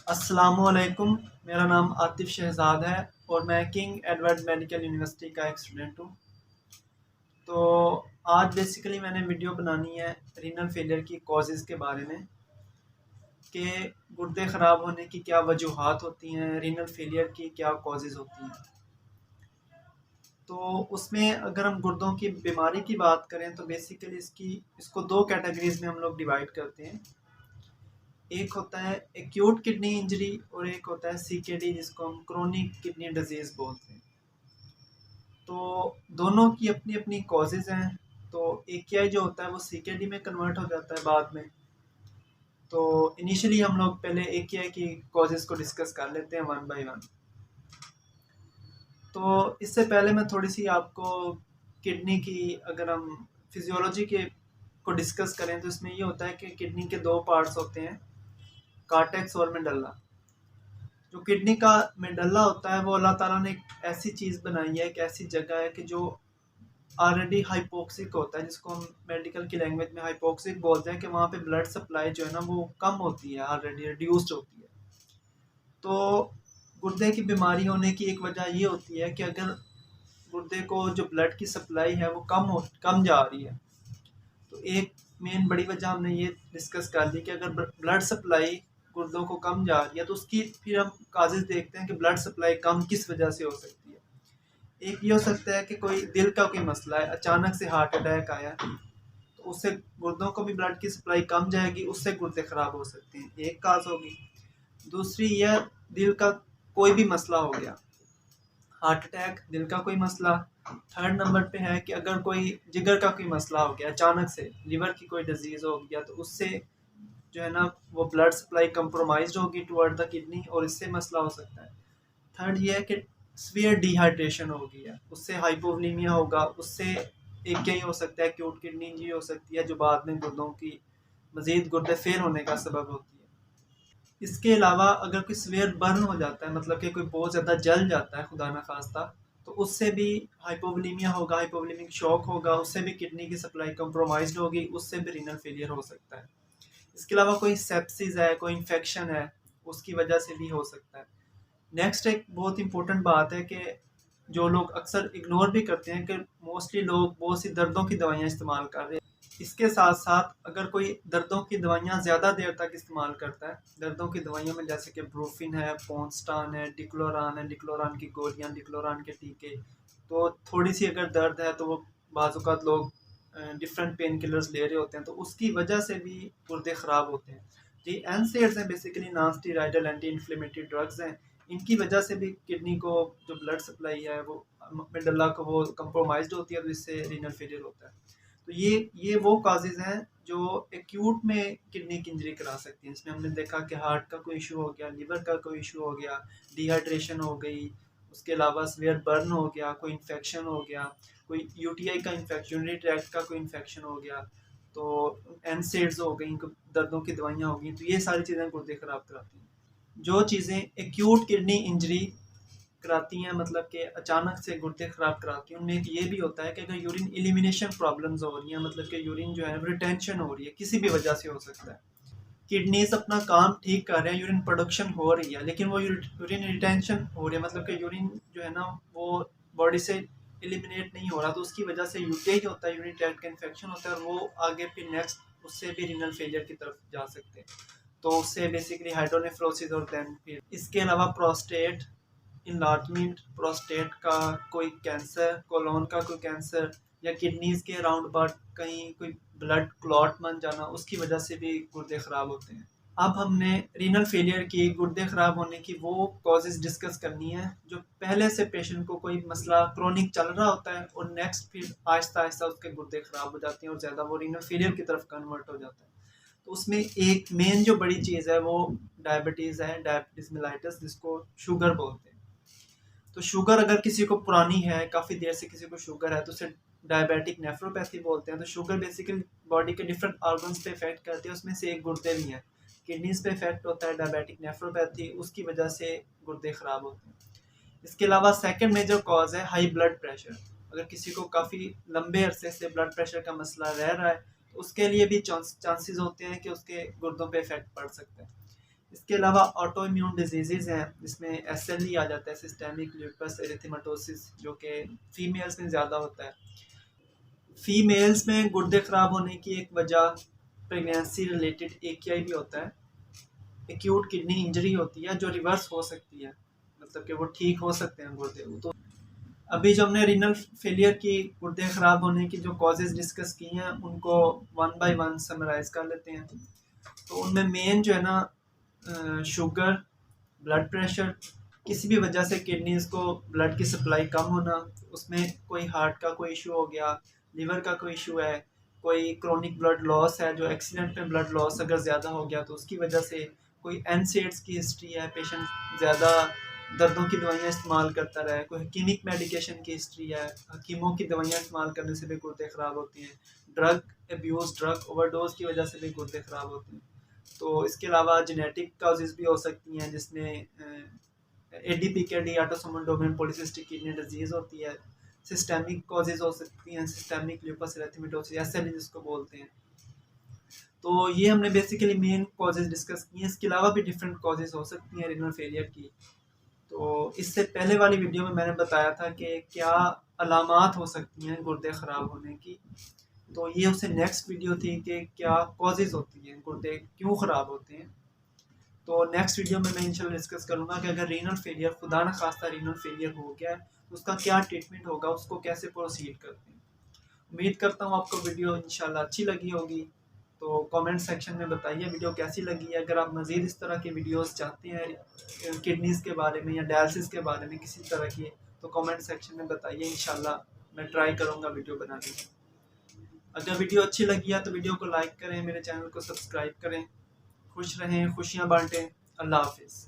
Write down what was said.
अस्सलामुअलैकुम। मेरा नाम आतिफ शहजाद है और मैं किंग एडवर्ड मेडिकल यूनिवर्सिटी का एक स्टूडेंट हूँ। तो आज बेसिकली मैंने वीडियो बनानी है रीनल फेलियर की कॉजेज़ के बारे में कि गुर्दे ख़राब होने की क्या वजूहात होती हैं, रीनल फेलियर की क्या कॉजेज़ होती हैं। तो उसमें अगर हम गुर्दों की बीमारी की बात करें तो बेसिकली इसको दो कैटेगरीज़ में हम लोग डिवाइड करते हैं। एक होता है एक्यूट किडनी इंजरी और एक होता है सीकेडी, जिसको हम क्रोनिक किडनी डिजीज़ बोलते हैं। तो दोनों की अपनी अपनी कॉजेज़ हैं। तो एकेआई जो होता है वो सीकेडी में कन्वर्ट हो जाता है बाद में। तो इनिशियली हम लोग पहले एकेआई की कॉजेज़ को डिस्कस कर लेते हैं वन बाय वन। तो इससे पहले मैं थोड़ी सी आपको किडनी की, अगर हम फिजियोलॉजी के को डिस्कस करें तो इसमें ये होता है कि किडनी के दो पार्ट्स होते हैं, कार्टेक्स और मेडल्ला। जो किडनी का मेडल्ला होता है वो अल्लाह ताला ने एक ऐसी चीज़ बनाई है, एक ऐसी जगह है कि जो ऑलरेडी हाइपोक्सिक होता है, जिसको हम मेडिकल की लैंग्वेज में हाइपोक्सिक बोलते हैं, कि वहाँ पे ब्लड सप्लाई जो है ना वो कम होती है, ऑलरेडी रिड्यूस्ड होती है। तो गुर्दे की बीमारी होने की एक वजह ये होती है कि अगर गुर्दे को जो ब्लड की सप्लाई है वो कम जा रही है, तो एक मेन बड़ी वजह हमने ये डिस्कस कर दी कि अगर ब्लड सप्लाई गुर्दों को कम जा रही है तो उसकी फिर हम काजेज देखते हैं कि ब्लड सप्लाई कम किस वजह से हो सकती है। एक ये हो सकता है कि कोई दिल का कोई मसला है, अचानक से हार्ट अटैक आया, तो उससे गुर्दों को भी ब्लड की सप्लाई कम जाएगी, उससे गुर्दे खराब हो सकते हैं, एक काज होगी। दूसरी यह, दिल का कोई भी मसला हो गया, हार्ट अटैक, दिल का कोई मसला। थर्ड नंबर पे है कि अगर कोई जिगर का कोई मसला हो गया, अचानक से लिवर की कोई डिजीज़ हो गया, तो उससे जो है ना वो ब्लड सप्लाई कंप्रोमाइज होगी टुवर्ड द किडनी और इससे मसला हो सकता है। थर्ड ये है कि सीवियर डिहाइड्रेशन हो गई है, उससे हाइपोवोलेमिया होगा, उससे एक क्या ही हो सकता है, एक्यूट किडनी इंजरी हो सकती है जो बाद में गुर्दों की मजीद गुर्दे फेल होने का सबब होती है। इसके अलावा अगर कोई सीवियर बर्न हो जाता है, मतलब कि कोई बहुत ज़्यादा जल जाता है खुदा ना खास्ता, तो उससे भी हाइपोवोलेमिया होगा, हाइपोवोलेमिक शॉक होगा, उससे भी किडनी की सप्लाई कंप्रोमाइज्ड होगी, उससे भी रीनल फेलियर हो सकता है। इसके अलावा कोई सेप्सिस है, कोई इन्फेक्शन है, उसकी वजह से भी हो सकता है। नेक्स्ट एक बहुत इंपॉर्टेंट बात है कि जो लोग अक्सर इग्नोर भी करते हैं कि मोस्टली लोग बहुत सी दर्दों की दवाइयाँ इस्तेमाल कर रहे हैं। इसके साथ साथ अगर कोई दर्दों की दवाइयाँ ज़्यादा देर तक इस्तेमाल करता है, दर्दों की दवाइयों में जैसे कि ब्रूफिन है, पोन्स्टान है, डिक्लोरान की गोलियाँ, डिक्लोरान के टीके, तो थोड़ी सी अगर दर्द है तो वो बाज़ात लोग डिफरेंट पेन किलर्स ले रहे होते हैं, तो उसकी वजह से भी गुर्दे ख़राब होते हैं। जी एनसेड्स हैं, basically non steroidal anti inflammatory drugs हैं, इनकी वजह से भी किडनी को जो ब्लड सप्लाई है वो मेडल्ला को वो कंप्रोमाइज्ड होती है, तो इससे रीनल फेलियर होता है। तो ये वो काजेज़ हैं जो एक्यूट में किडनी की इंजरी करा सकती हैं। इसमें हमने देखा कि हार्ट का कोई इशू हो गया, लिवर का कोई इशू हो गया, डिहाइड्रेशन हो गई, उसके अलावा सीवियर बर्न हो गया, कोई इन्फेक्शन हो गया, कोई यूटीआई का इन्फेक्शन, यूरिनरी ट्रैक्ट का कोई इन्फेक्शन हो गया, तो एनसेड्स हो गई, दर्दों की दवाइयाँ हो गई, तो ये सारी चीज़ें गुर्दे ख़राब कराती हैं। जो चीज़ें एक्यूट किडनी इंजरी कराती हैं, मतलब कि अचानक से गुर्दे ख़राब कराती हैं, उनमें एक ये भी होता है कि अगर यूरिन एलिमिनेशन प्रॉब्लम्स हो रही हैं, मतलब कि यूरिन जो है रिटेंशन हो रही है, किसी भी वजह से हो सकता है। किडनीज अपना काम ठीक कर रहे हैं, यूरिन प्रोडक्शन हो रही है, लेकिन वो यूरिन रिटेंशन हो रही है, मतलब कि यूरिन जो है ना वो बॉडी से एलिमिनेट नहीं हो रहा, तो उसकी वजह से यूटीआई होता है, यूरिन ट्रैक्ट का इन्फेक्शन होता है, और वो आगे फिर नेक्स्ट उससे भी रीनल फेलियर की तरफ जा सकते हैं। तो उससे बेसिकली हाइड्रोनेफ्रोसिस और देन फिर इसके अलावा प्रोस्टेट इनलार्जमेंट, प्रोस्टेट का कोई कैंसर, कोलोन का कोई कैंसर, या किडनीज के अराउंड अबाउट कहीं कोई ब्लड क्लॉट बन जाना, उसकी वजह से भी गुर्दे ख़राब होते हैं। अब हमने रीनल फेलियर की, गुर्दे ख़राब होने की वो कॉजेज़ डिस्कस करनी है जो पहले से पेशेंट को कोई मसला क्रोनिक चल रहा होता है और नेक्स्ट फिर आहिस्ता आहिस्ता उसके गुर्दे ख़राब हो जाते हैं और ज़्यादा वो रीनल फेलियर की तरफ कन्वर्ट हो जाता है। तो उसमें एक मेन जो बड़ी चीज़ है वो डायबिटीज़ है, डायबिटीज़ मेलाइटस, जिसको शुगर बोलते हैं। तो शुगर अगर किसी को पुरानी है, काफ़ी देर से किसी को शुगर है, तो उसे डायबिटिक नेफ्रोपैथी बोलते हैं। तो शुगर बेसिकली बॉडी के डिफरेंट ऑर्गन्स पे इफेक्ट करती है, उसमें से एक गुर्दे भी हैं। किडनीज पे इफेक्ट होता है डायबिटिक नेफ्रोपैथी, उसकी वजह से गुर्दे ख़राब होते हैं। इसके अलावा सेकंड मेजर कॉज है हाई ब्लड प्रेशर। अगर किसी को काफ़ी लंबे अरसे से ब्लड प्रेशर का मसला रह रहा है, तो उसके लिए भी चांसेस होते हैं कि उसके गुर्दों पे इफेक्ट पड़ सकता है। इसके अलावा ऑटो इम्यून डिजीज़ हैं जिसमें SLE आ जाता है, सिस्टेमिक लूपस एरिथेमेटोसिस, जो कि फ़ीमेल्स में ज़्यादा होता है। फ़ीमेल्स में गुर्दे ख़राब होने की एक वजह प्रेगनेंसी रिलेटेड AKI भी होता है, एक्यूट किडनी इंजरी होती है, जो रिवर्स हो सकती है, मतलब कि वो ठीक हो सकते हैं गुर्दे। तो अभी जो हमने रीनल फेलियर की, गुर्दे ख़राब होने की जो कॉजेज़ डिस्कस की हैं, उनको वन बाय वन समराइज़ कर लेते हैं। तो उनमें मेन जो है ना, शुगर, ब्लड प्रेशर, किसी भी वजह से किडनीज़ को ब्लड की सप्लाई कम होना, उसमें कोई हार्ट का कोई इशू हो गया, लिवर का कोई इशू है, कोई क्रोनिक ब्लड लॉस है, जो एक्सीडेंट में ब्लड लॉस अगर ज़्यादा हो गया तो उसकी वजह से, कोई NSAIDs की हिस्ट्री है, पेशेंट ज़्यादा दर्दों की दवाइयाँ इस्तेमाल करता रहा है, कोई कीमिक मेडिकेशन की हिस्ट्री है, हकीमों की दवाइयाँ इस्तेमाल करने से भी गुर्दे ख़राब होती हैं, ड्रग एब्यूज़, ड्रग ओवरडोज की वजह से भी गुर्दे ख़राब होते हैं। तो इसके अलावा जेनेटिक काजेज़ भी हो सकती हैं, जिसमें ADPKD, autosomal dominant polycystic kidney disease होती है। सिस्टेमिक कॉजेज़ हो सकती हैं, सिस्टेमिक लूपस एरिथेमेटोसिस, SLE जिसको बोलते हैं। तो ये हमने बेसिकली मेन कॉजेज़ डिस्कस किए हैं। इसके अलावा भी डिफरेंट कॉजेज़ हो सकती हैं रीनल फेलियर की। तो इससे पहले वाली वीडियो में मैंने बताया था कि क्या अलामात हो सकती हैं गुर्दे ख़राब होने की। तो ये उससे नेक्स्ट वीडियो थी कि क्या कॉजेज़ होती हैं, गुर्दे क्यों ख़राब होते हैं। तो नेक्स्ट वीडियो में मैं इंशाल्लाह डिस्कस करूँगा कि अगर रीनल फेलियर, खुदा न खास्ता रीनल फेलियर हो गया है, तो उसका क्या ट्रीटमेंट होगा, उसको कैसे प्रोसीड करते हैं। उम्मीद करता हूँ आपको वीडियो इंशाल्लाह अच्छी लगी होगी। तो कमेंट सेक्शन में बताइए वीडियो कैसी लगी है। अगर आप मज़ीद इस तरह की वीडियोस चाहते हैं किडनीज़ के बारे में या डायलिसिस के बारे में किसी तरह की, तो कमेंट सेक्शन में बताइए, इंशाल्लाह मैं ट्राई करूँगा वीडियो बनाने की। अगर वीडियो अच्छी लगी है तो वीडियो को लाइक करें, मेरे चैनल को सब्सक्राइब करें। खुश रहें, खुशियाँ बांटें। अल्लाह हाफिज़।